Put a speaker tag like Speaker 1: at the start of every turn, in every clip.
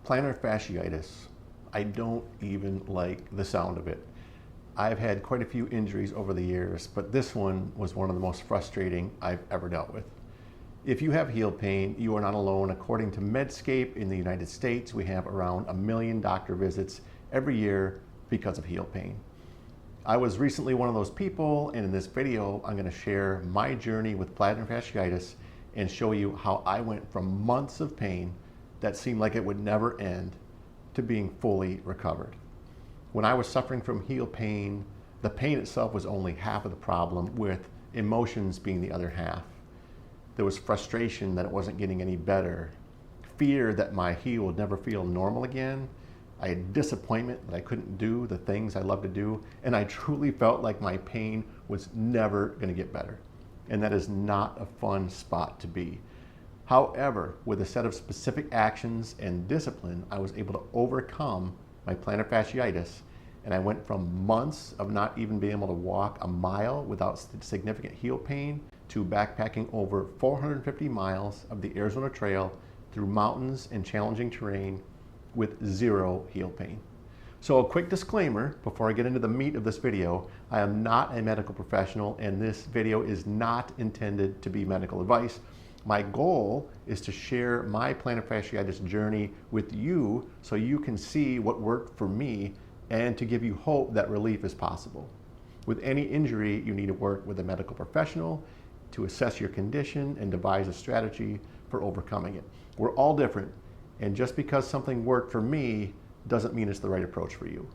Speaker 1: Plantar fasciitis. I don't even like the sound of it. I've had quite a few injuries over the years, but this one was one of the most frustrating I've ever dealt with. If you have heel pain, you are not alone. According to Medscape in the United States, we have around 1 million doctor visits every year because of heel pain. I was recently one of those people, and in this video, I'm going to share my journey with plantar fasciitis and show you how I went from months of pain that seemed like it would never end to being fully recovered. When I was suffering from heel pain, the pain itself was only half of the problem, with emotions being the other half. There was frustration that it wasn't getting any better, fear that my heel would never feel normal again. I had disappointment that I couldn't do the things I love to do, and I truly felt like my pain was never going to get better. And that is not a fun spot to be. However, with a set of specific actions and discipline, I was able to overcome my plantar fasciitis, and I went from months of not even being able to walk a mile without significant heel pain to backpacking over 450 miles of the Arizona Trail through mountains and challenging terrain with zero heel pain. So a quick disclaimer before I get into the meat of this video: I am not a medical professional, and this video is not intended to be medical advice. My goal is to share my plantar fasciitis journey with you so you can see what worked for me and to give you hope that relief is possible. With any injury, you need to work with a medical professional to assess your condition and devise a strategy for overcoming it. We're all different, and just because something worked for me doesn't mean it's the right approach for you.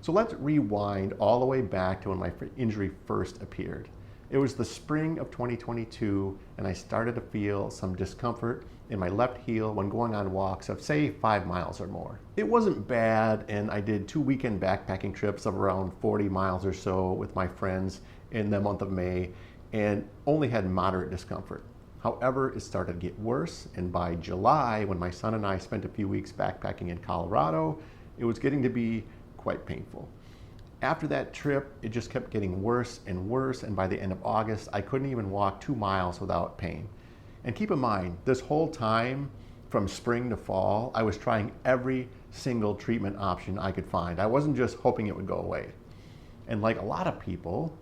Speaker 1: So let's rewind all the way back to when my injury first appeared. It was the spring of 2022, and I started to feel some discomfort in my left heel when going on walks of, say, 5 miles or more. It wasn't bad, and I did 2 weekend backpacking trips of around 40 miles or so with my friends in the month of May, and only had moderate discomfort. However, it started to get worse, and by July, when my son and I spent a few weeks backpacking in Colorado, it was getting to be quite painful. After that trip, it just kept getting worse and worse, and by the end of August, I couldn't even walk 2 miles without pain. And keep in mind, this whole time, from spring to fall, I was trying every single treatment option I could find. I wasn't just hoping it would go away. And like a lot of people,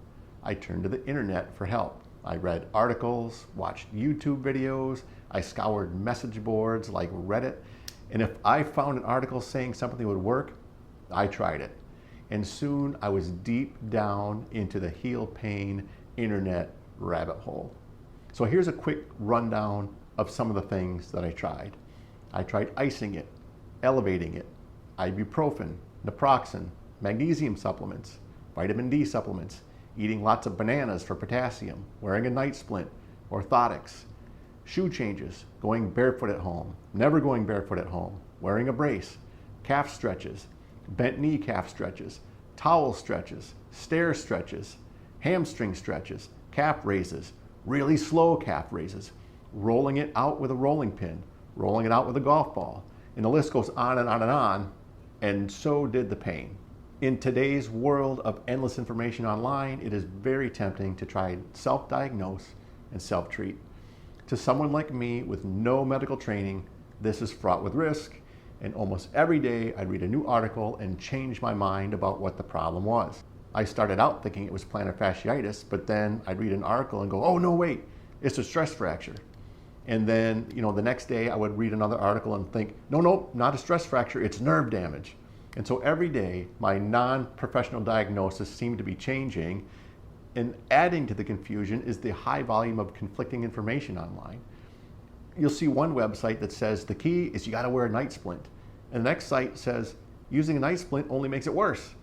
Speaker 1: I turned to the internet for help. I read articles, watched YouTube videos, I scoured message boards like Reddit, and if I found an article saying something would work, I tried it. And soon I was deep down into the heel pain internet rabbit hole. So here's a quick rundown of some of the things that I tried. I tried icing it, elevating it, ibuprofen, naproxen, magnesium supplements, vitamin D supplements, eating lots of bananas for potassium, wearing a night splint, orthotics, shoe changes, going barefoot at home, never going barefoot at home, wearing a brace, calf stretches, bent knee calf stretches, towel stretches, stair stretches, hamstring stretches, calf raises, really slow calf raises, rolling it out with a rolling pin, rolling it out with a golf ball, and the list goes on and on and on, and so did the pain. In today's world of endless information online, it is very tempting to try and self-diagnose and self-treat. To someone like me with no medical training, this is fraught with risk, and almost every day I'd read a new article and change my mind about what the problem was. I started out thinking it was plantar fasciitis, but then I'd read an article and go, oh no, wait, it's a stress fracture. And then, the next day I would read another article and think, no, not a stress fracture, it's nerve damage. And so every day my non-professional diagnosis seemed to be changing, and adding to the confusion is the high volume of conflicting information online. You'll see one website that says the key is you got to wear a night splint, and the next site says using a night splint only makes it worse.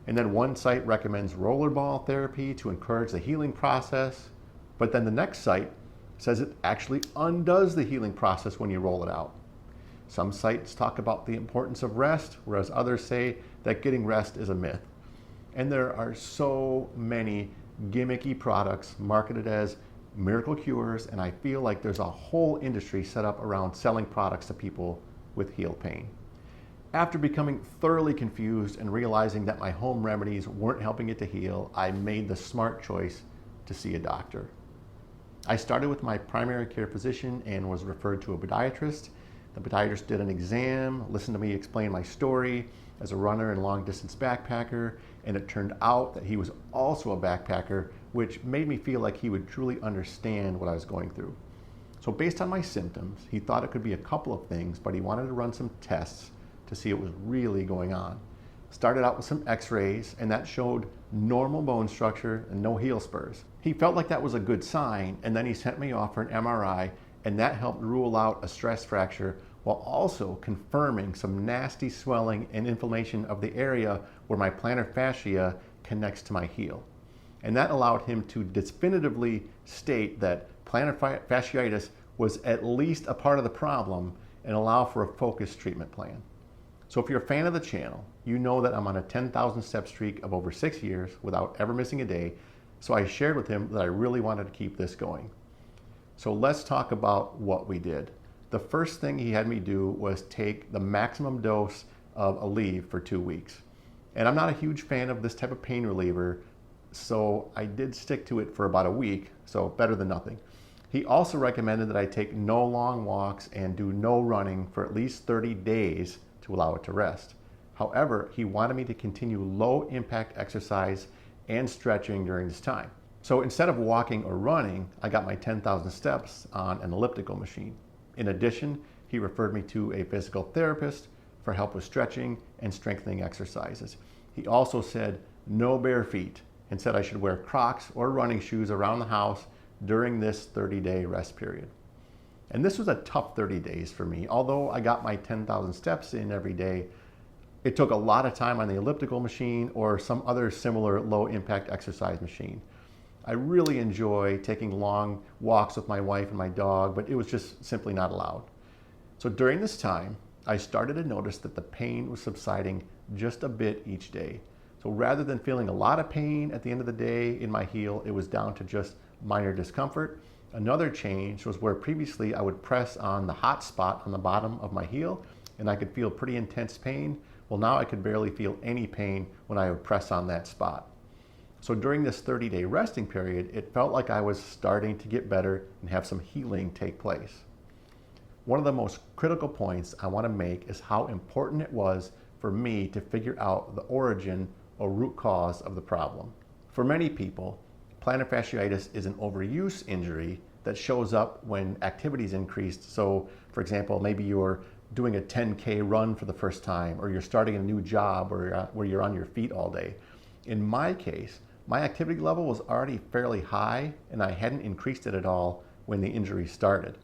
Speaker 1: And then one site recommends rollerball therapy to encourage the healing process, but then the next site says it actually undoes the healing process when you roll it out. Some sites talk about the importance of rest, whereas others say that getting rest is a myth. And there are so many gimmicky products marketed as miracle cures, and I feel like there's a whole industry set up around selling products to people with heel pain. After becoming thoroughly confused and realizing that my home remedies weren't helping it to heal, I made the smart choice to see a doctor. I started with my primary care physician and was referred to a podiatrist. The podiatrist did an exam, listened to me explain my story as a runner and long distance backpacker, and it turned out that he was also a backpacker, which made me feel like he would truly understand what I was going through. So based on my symptoms, he thought it could be a couple of things, but he wanted to run some tests to see what was really going on. Started out with some x-rays, and that showed normal bone structure and no heel spurs. He felt like that was a good sign, and then he sent me off for an MRI, and that helped rule out a stress fracture while also confirming some nasty swelling and inflammation of the area where my plantar fascia connects to my heel. And that allowed him to definitively state that plantar fasciitis was at least a part of the problem and allow for a focused treatment plan. So if you're a fan of the channel, you know that I'm on a 10,000 step streak of over 6 years without ever missing a day. So I shared with him that I really wanted to keep this going. So let's talk about what we did. The first thing he had me do was take the maximum dose of Aleve for 2 weeks. And I'm not a huge fan of this type of pain reliever, so I did stick to it for about a week, so better than nothing. He also recommended that I take no long walks and do no running for at least 30 days to allow it to rest. However, he wanted me to continue low impact exercise and stretching during this time. So instead of walking or running, I got my 10,000 steps on an elliptical machine. In addition, he referred me to a physical therapist for help with stretching and strengthening exercises. He also said no bare feet and said I should wear Crocs or running shoes around the house during this 30-day rest period. And this was a tough 30 days for me. Although I got my 10,000 steps in every day, it took a lot of time on the elliptical machine or some other similar low impact exercise machine. I really enjoy taking long walks with my wife and my dog, but it was just simply not allowed. So during this time, I started to notice that the pain was subsiding just a bit each day. So rather than feeling a lot of pain at the end of the day in my heel, it was down to just minor discomfort. Another change was where previously I would press on the hot spot on the bottom of my heel and I could feel pretty intense pain. Well, now I could barely feel any pain when I would press on that spot. So during this 30-day resting period, it felt like I was starting to get better and have some healing take place. One of the most critical points I want to make is how important it was for me to figure out the origin or root cause of the problem. For many people, plantar fasciitis is an overuse injury that shows up when activity is increased. So, for example, maybe you're doing a 10K run for the first time, or you're starting a new job where you're on your feet all day. In my case, my activity level was already fairly high and I hadn't increased it at all when the injury started.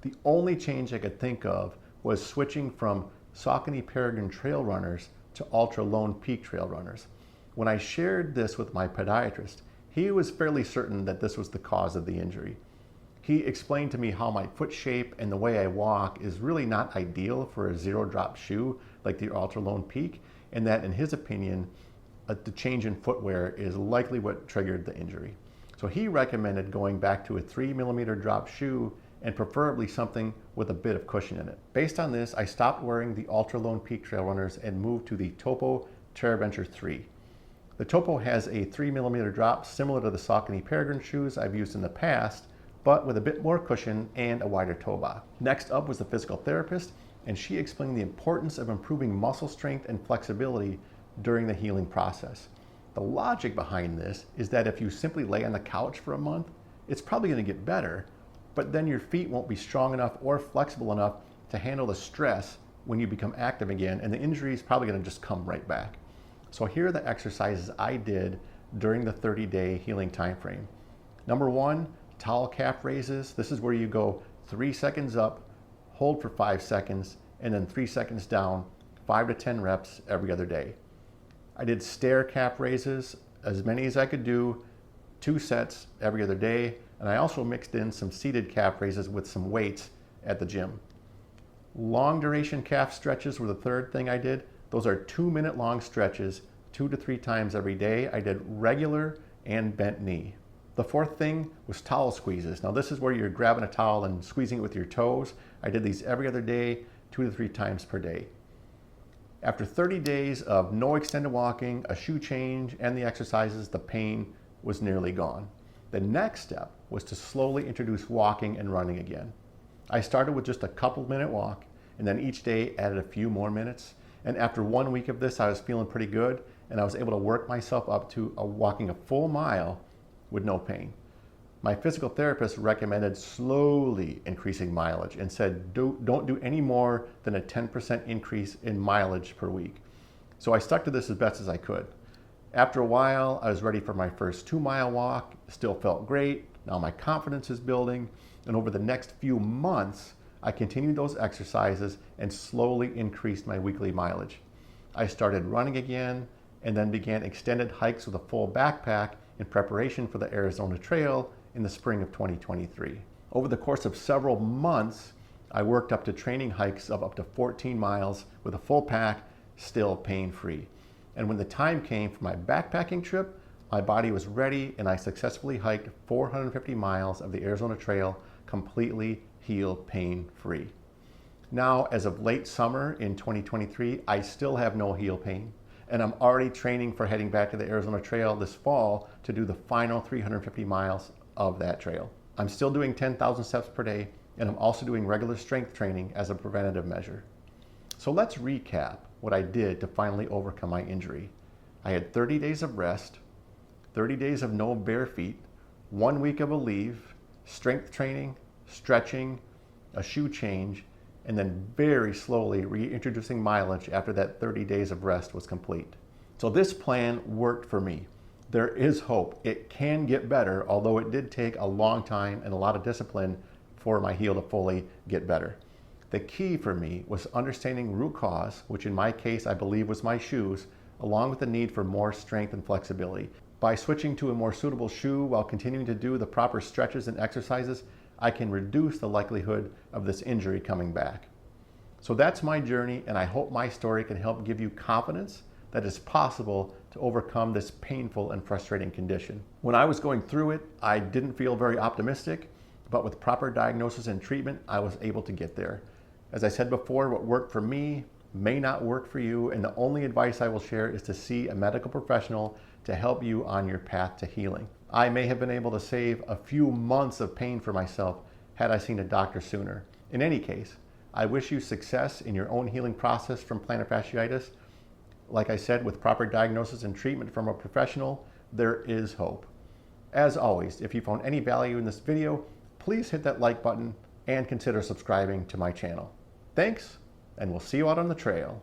Speaker 1: The only change I could think of was switching from Saucony Peregrine trail runners to ultra lone peak trail runners. When I shared this with my podiatrist, he was fairly certain that this was the cause of the injury. He explained to me how my foot shape and the way I walk is really not ideal for a zero drop shoe like the ultra lone peak, and that in his opinion, the change in footwear is likely what triggered the injury. So he recommended going back to a 3mm drop shoe and preferably something with a bit of cushion in it. Based on this, I stopped wearing the ultra lone peak trail runners and moved to the Topo TerraVenture 3. The Topo has a 3mm drop similar to the Saucony Peregrine shoes I've used in the past, but with a bit more cushion and a wider toe box. Next up was the physical therapist, and she explained the importance of improving muscle strength and flexibility during the healing process. The logic behind this is that if you simply lay on the couch for a month, it's probably going to get better, but then your feet won't be strong enough or flexible enough to handle the stress when you become active again, and the injury is probably going to just come right back. So here are the exercises I did during the 30-day healing time frame. Number 1, towel calf raises. This is where you go 3 seconds up, hold for 5 seconds, and then 3 seconds down, 5 to 10 reps every other day. I did stair calf raises, as many as I could do, 2 sets every other day, and I also mixed in some seated calf raises with some weights at the gym. Long duration calf stretches were the third thing I did. Those are 2-minute long stretches, 2 to 3 times every day. I did regular and bent knee. The fourth thing was towel squeezes. Now this is where you're grabbing a towel and squeezing it with your toes. I did these every other day, 2 to 3 times per day. After 30 days of no extended walking, a shoe change, and the exercises, the pain was nearly gone. The next step was to slowly introduce walking and running again. I started with just a couple-minute walk, and then each day added a few more minutes. And after 1 week of this, I was feeling pretty good, and I was able to work myself up to walking a full mile with no pain. My physical therapist recommended slowly increasing mileage and said, don't do any more than a 10% increase in mileage per week. So I stuck to this as best as I could. After a while, I was ready for my first 2-mile walk, still felt great. Now my confidence is building, and over the next few months, I continued those exercises and slowly increased my weekly mileage. I started running again and then began extended hikes with a full backpack in preparation for the Arizona Trail in the spring of 2023. Over the course of several months, I worked up to training hikes of up to 14 miles with a full pack, still pain-free. And when the time came for my backpacking trip, my body was ready and I successfully hiked 450 miles of the Arizona Trail completely healed pain-free. Now, as of late summer in 2023, I still have no heel pain, and I'm already training for heading back to the Arizona Trail this fall to do the final 350 miles of that trail. I'm still doing 10,000 steps per day, and I'm also doing regular strength training as a preventative measure. So let's recap what I did to finally overcome my injury. I had 30 days of rest, 30 days of no bare feet, 1 week of a leave, strength training, stretching, a shoe change, and then very slowly reintroducing mileage after that 30 days of rest was complete. So this plan worked for me. There is hope. It can get better, although it did take a long time and a lot of discipline for my heel to fully get better. The key for me was understanding root cause, which in my case I believe was my shoes, along with the need for more strength and flexibility. By switching to a more suitable shoe while continuing to do the proper stretches and exercises, I can reduce the likelihood of this injury coming back. So that's my journey, and I hope my story can help give you confidence that it's possible to overcome this painful and frustrating condition. When I was going through it, I didn't feel very optimistic, but with proper diagnosis and treatment, I was able to get there. As I said before, what worked for me may not work for you, and the only advice I will share is to see a medical professional to help you on your path to healing. I may have been able to save a few months of pain for myself had I seen a doctor sooner. In any case, I wish you success in your own healing process from plantar fasciitis. Like I said, with proper diagnosis and treatment from a professional, there is hope. As always, if you found any value in this video, please hit that like button and consider subscribing to my channel. Thanks, and we'll see you out on the trail.